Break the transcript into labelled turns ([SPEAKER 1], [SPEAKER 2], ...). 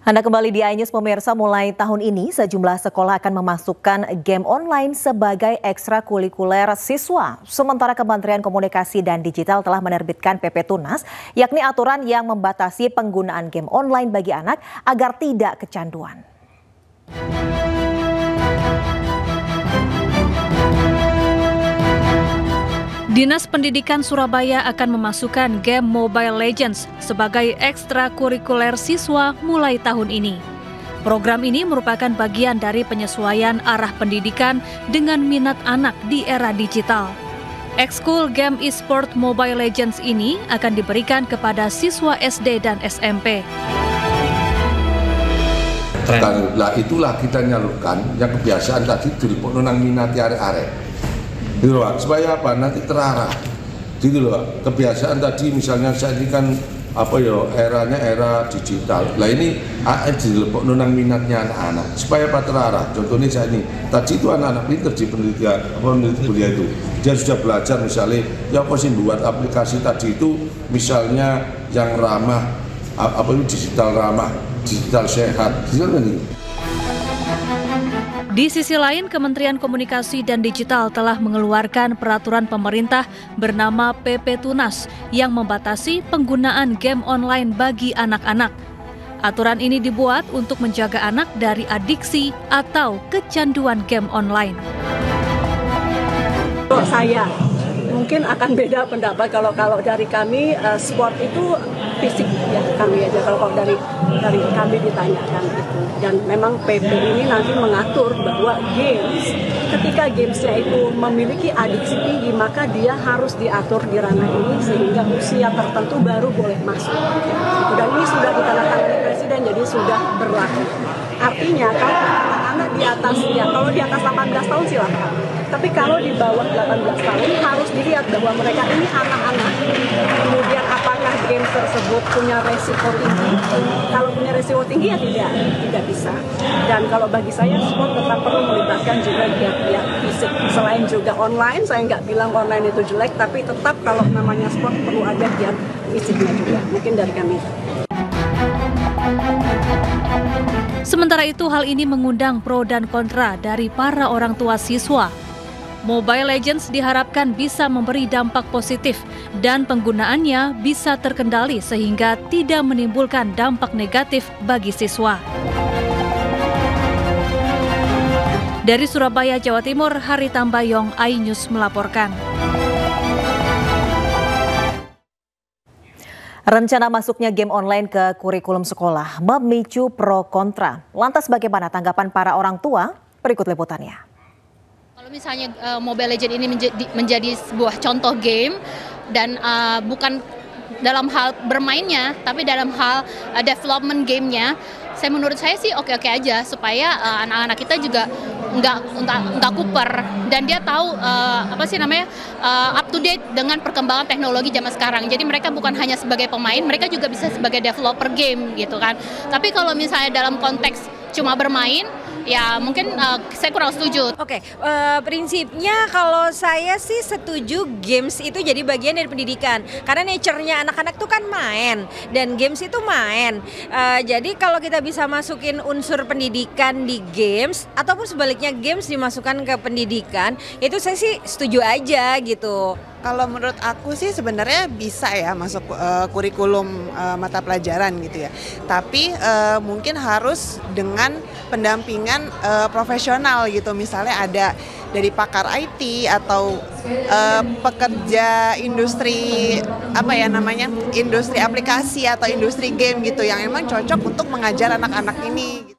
[SPEAKER 1] Anda kembali di iNews pemirsa, mulai tahun ini sejumlah sekolah akan memasukkan game online sebagai ekstrakurikuler siswa. Sementara Kementerian Komunikasi dan Digital telah menerbitkan PP Tunas, yakni aturan yang membatasi penggunaan game online bagi anak agar tidak kecanduan.
[SPEAKER 2] Dinas Pendidikan Surabaya akan memasukkan game Mobile Legends sebagai ekstrakurikuler siswa mulai tahun ini. Program ini merupakan bagian dari penyesuaian arah pendidikan dengan minat anak di era digital. Ekskul game e-sport Mobile Legends ini akan diberikan kepada siswa SD dan SMP.
[SPEAKER 3] Lah itulah kita nyalurkan yang kebiasaan tadi diliput nang minati arek-arek. Gitu loh, supaya apa? Nanti terarah. Gitu loh, kebiasaan tadi misalnya saya ini kan eranya era digital. Lah ini dilepok nang minatnya anak-anak. Supaya apa terarah? Contohnya saya ini, tadi itu anak-anak pinter di pendidikan, kuliah itu. Dia sudah belajar misalnya, ya apa sih buat aplikasi tadi itu misalnya yang ramah, digital ramah, digital sehat, digital ini.
[SPEAKER 2] Di sisi lain, Kementerian Komunikasi dan Digital telah mengeluarkan peraturan pemerintah bernama PP Tunas yang membatasi penggunaan game online bagi anak-anak. Aturan ini dibuat untuk menjaga anak dari adiksi atau kecanduan game online.
[SPEAKER 4] Saya mungkin akan beda pendapat kalau dari kami sport itu fisik ya kami aja kalau dari kami ditanyakan itu, dan memang PP ini nanti mengatur bahwa ketika gamesnya itu memiliki adiksi tinggi maka dia harus diatur di ranah ini sehingga usia tertentu baru boleh masuk, dan ini sudah ditandatangani Presiden jadi sudah berlaku. Artinya kalau anak-anak di atas kalau di atas 18 tahun silakan. Tapi kalau di bawah 18 tahun harus dilihat bahwa mereka ini anak-anak. Kemudian apakah game tersebut punya resiko tinggi? Kalau punya resiko tinggi ya tidak bisa. Dan kalau bagi saya sport tetap perlu melibatkan juga pihak fisik. Selain juga online, saya nggak bilang online itu jelek, tapi tetap kalau namanya sport perlu ada pihak fisiknya juga. Mungkin dari kami.
[SPEAKER 2] Sementara itu, hal ini mengundang pro dan kontra dari para orang tua siswa. Mobile Legends diharapkan bisa memberi dampak positif dan penggunaannya bisa terkendali sehingga tidak menimbulkan dampak negatif bagi siswa. Dari Surabaya, Jawa Timur, Hari Tambayong, iNews melaporkan.
[SPEAKER 1] Rencana masuknya game online ke kurikulum sekolah memicu pro kontra. Lantas bagaimana tanggapan para orang tua? Berikut liputannya.
[SPEAKER 5] Kalau misalnya Mobile Legends ini menjadi sebuah contoh game dan bukan dalam hal bermainnya, tapi dalam hal development gamenya, menurut saya sih oke-oke aja supaya anak-anak kita juga nggak kuper dan dia tahu up to date dengan perkembangan teknologi zaman sekarang. Jadi mereka bukan hanya sebagai pemain, mereka juga bisa sebagai developer game gitu kan. Tapi kalau misalnya dalam konteks cuma bermain, ya mungkin saya kurang setuju.
[SPEAKER 6] Oke, prinsipnya kalau saya sih setuju games itu jadi bagian dari pendidikan. Karena nature-nya anak-anak tuh kan main, dan games itu main. Jadi kalau kita bisa masukin unsur pendidikan di games, ataupun sebaliknya games dimasukkan ke pendidikan, itu saya sih setuju aja gitu.
[SPEAKER 7] Kalau menurut aku sih sebenarnya bisa ya masuk kurikulum mata pelajaran gitu ya. Tapi mungkin harus dengan pendampingan profesional gitu. Misalnya ada dari pakar IT atau pekerja industri industri aplikasi atau industri game gitu yang emang cocok untuk mengajar anak-anak ini.